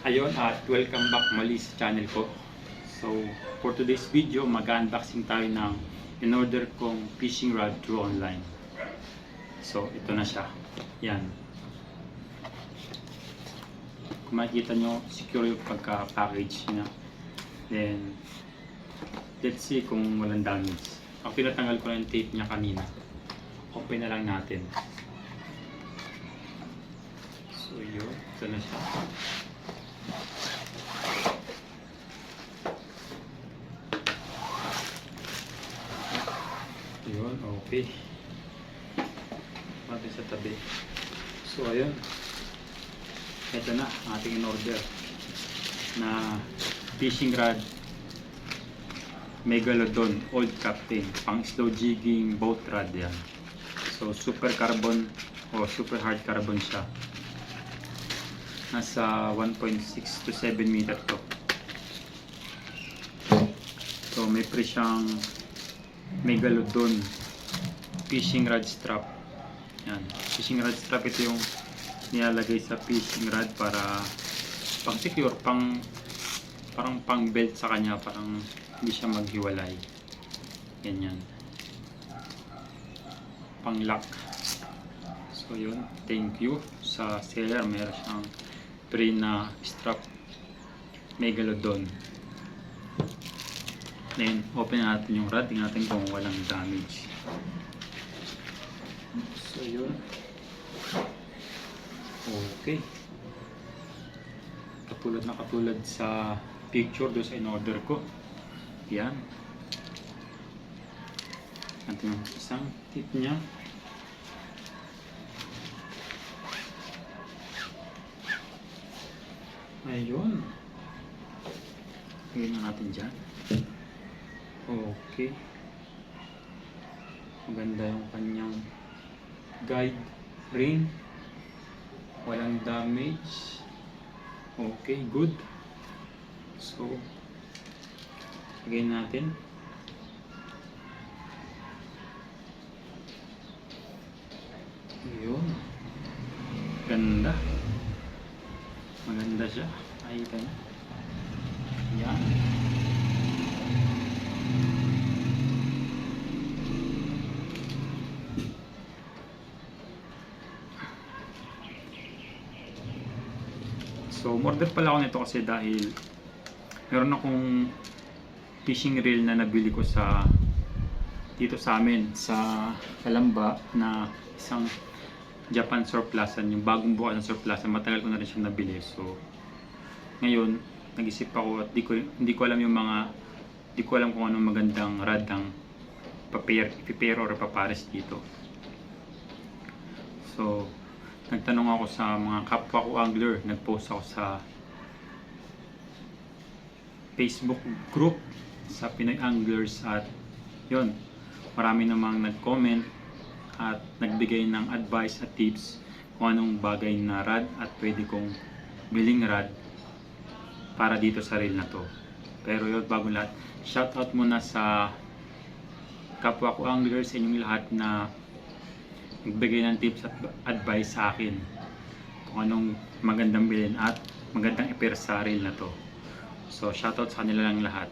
Ayun at welcome back muli sa channel ko. So for today's video, mag-unboxing tayo ng in-order kong fishing rod through online. So ito na siya. Yan. Kung makikita nyo, secure yung pagka-package niya. Then let's see kung walang damage. Ako pinatanggal ko na yung tape niya kanina. Open na lang natin. So yun, ito na siya. Yun, okay. Natin sa tabi. So ayun, ito na ating in-order na fishing rod Megalodon Old Captain, pang slow jigging boat rod yan. So super carbon o super hard carbon siya. Nasa 1.6 to 7 meter to. So may pre siyang Megalodon fishing rod strap. Yan, fishing rod strap, ito yung nilalagay sa fishing rod para pang secure, parang pang belt sa kanya, parang hindi siya maghiwalay. Ganyan, pang lock. So yun, thank you sa seller, meron siyang free na strap Megalodon. Then open natin yung rod, tingnan natin kung walang damage. So yun, okay, katulad sa picture doon sa in-order ko. Yan, natin yung isang tip niya. Ayun, lagyan na natin dyan. Okay, maganda yung kanyang guide ring, walang damage. Okay, good. So lagyan natin. Ayun, ganda, maganda siya. Ayun na. Yan. So order pala ako nito kasi dahil meron akong fishing reel na nabili ko dito sa amin sa Kalamba, na isang Japan surplusan, yung bagong bukas ng surplusan. Matagal ko na rin siyang nabili. So ngayon nag-isip ako at hindi ko alam kung anong magandang rod ang papero or papares dito. So nagtanong ako sa mga kapwa ko angler, nag-post ako sa Facebook group sa Pinoy Anglers, at yun, marami namang nag-comment at nagbigay ng advice at tips kung anong bagay na rod at pwede kong biling rod para dito sa reel na to. Pero yun, bago lahat, shoutout muna sa kapwa ko anglers, sa inyong lahat na nagbigay ng tips at advice sa akin kung anong magandang bilhin at magandang i-pair sa reel na to. So shoutout sa kanila lang lahat.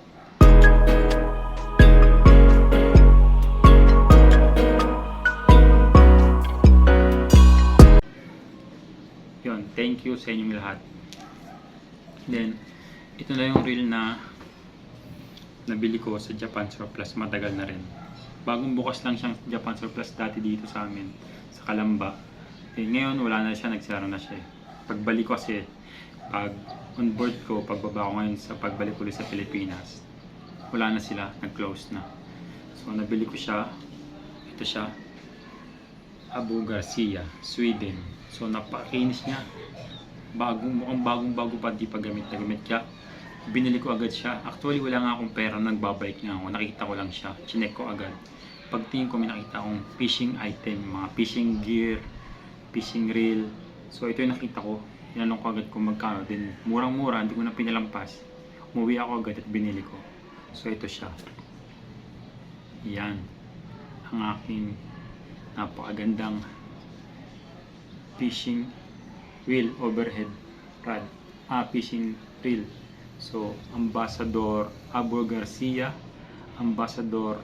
Yun, thank you sa inyong lahat. Then ito na yung reel na nabili ko sa Japan surplus, matagal na rin. Bagong bukas lang siyang Japan surplus dati dito sa amin sa Kalamba. Ngayon wala na siya, nagsara na siya. Pagbalik ko kasi, pag on board ko, pagbaba ko ngayon sa pagbalik ulit sa Pilipinas, wala na sila, nag-close na. So nabili ko siya, ito siya, Abu Garcia, Sweden. So napakakinis niya, mukhang bagong-bago pa, di pa gamit na gamit. Kaya binili ko agad siya. Actually wala nga akong pera, nagbabike nga ako, nakita ko lang siya, chinek ko agad. Pagtingin ko, may nakita akong fishing item, mga fishing gear, fishing reel. So ito yung nakita ko, tinanong ko agad kung magkano, din murang-mura, hindi ko na pinalampas. Umuwi ako agad at binili ko. So ito siya. Yan ang aking napakagandang fishing wheel overhead rod. fishing reel. So, Ambassador Abo Garcia, Ambassador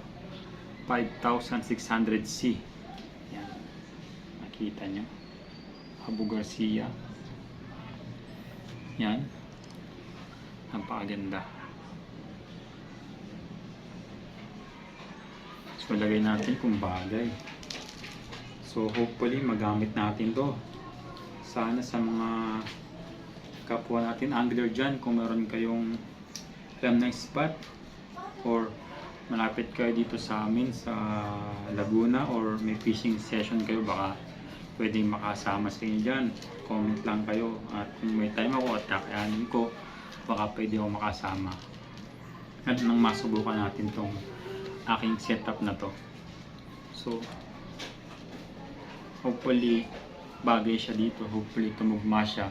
5600C. Yan. Nakita nyo. Abo Garcia. Yan. Napakaganda. So, lagay natin kung bagay. So, hopefully, magamit natin to. Sana sa mga kapwa natin angler dyan, kung meron kayong alam na spot or malapit kayo dito sa amin sa Laguna or may fishing session kayo, baka pwedeng makasama sa inyo dyan. Comment lang kayo at kung may time ako at kakayanin ko, baka pwede ako makasama at nang masubukan natin tong aking setup na to. So hopefully bagay siya dito, hopefully tumugma siya.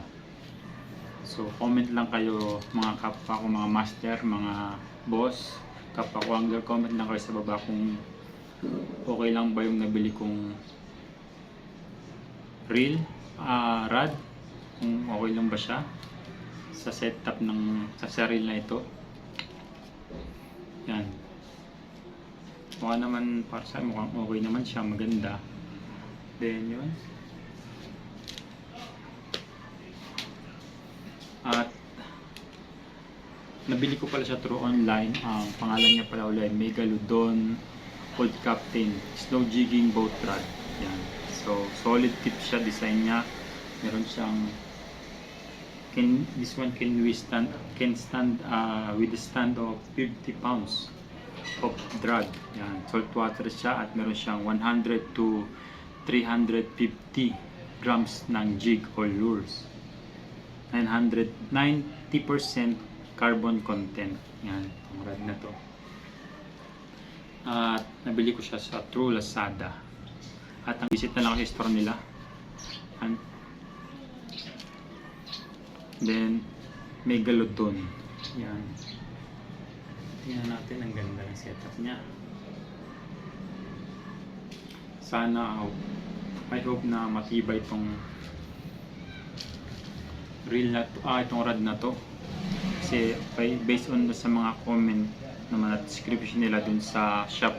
So comment lang kayo mga kapwa ko, mga master, mga boss, kapwa ko angler, comment lang kayo sa baba kung okay lang ba yung nabili kong reel, rod, kung okay lang ba siya sa setup ng sa reel na ito. Yan, mukha naman para sa mukhang okay naman siya, maganda. Then yun, at nabili ko pala siya through online. Ang pangalan niya pala ulit Megalodon Old Captain Snow Jigging Boat Rod. Yan. So solid tip siya, design niya. Meron siyang this one can withstand with a stand of 50 pounds of drag. Yan, saltwater siya at meron siyang 100 to 350 grams ng jig or lures. 90% carbon content. Yan, ang rod na to. At nabili ko siya sa True Lazada. At ang visit na lang ako sa store nila. And then Megalodon. Yan. Tingnan natin, ang ganda ng setup niya. Sana I hope na matibay itong reel na to, itong rod na to. Kasi based on sa mga comment naman at description nila dun sa shop,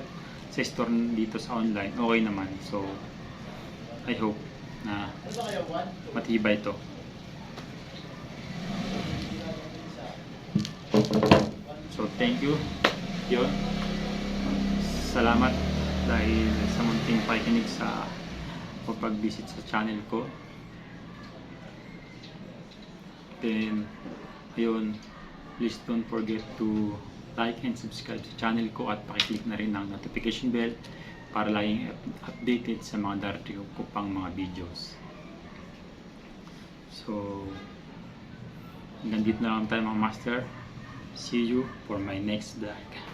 sa store dito sa online, okay naman. So I hope na matibay to. So thank you. Yun. Salamat dahil sa munting pakikinig sa pag-visit sa channel ko. Then ayun, please don't forget to like and subscribe sa channel ko at pakiclick na rin ang notification bell para laging updated sa mga darating ko pang mga videos. So hanggang dito na lang tayo mga master. See you for my next vlog.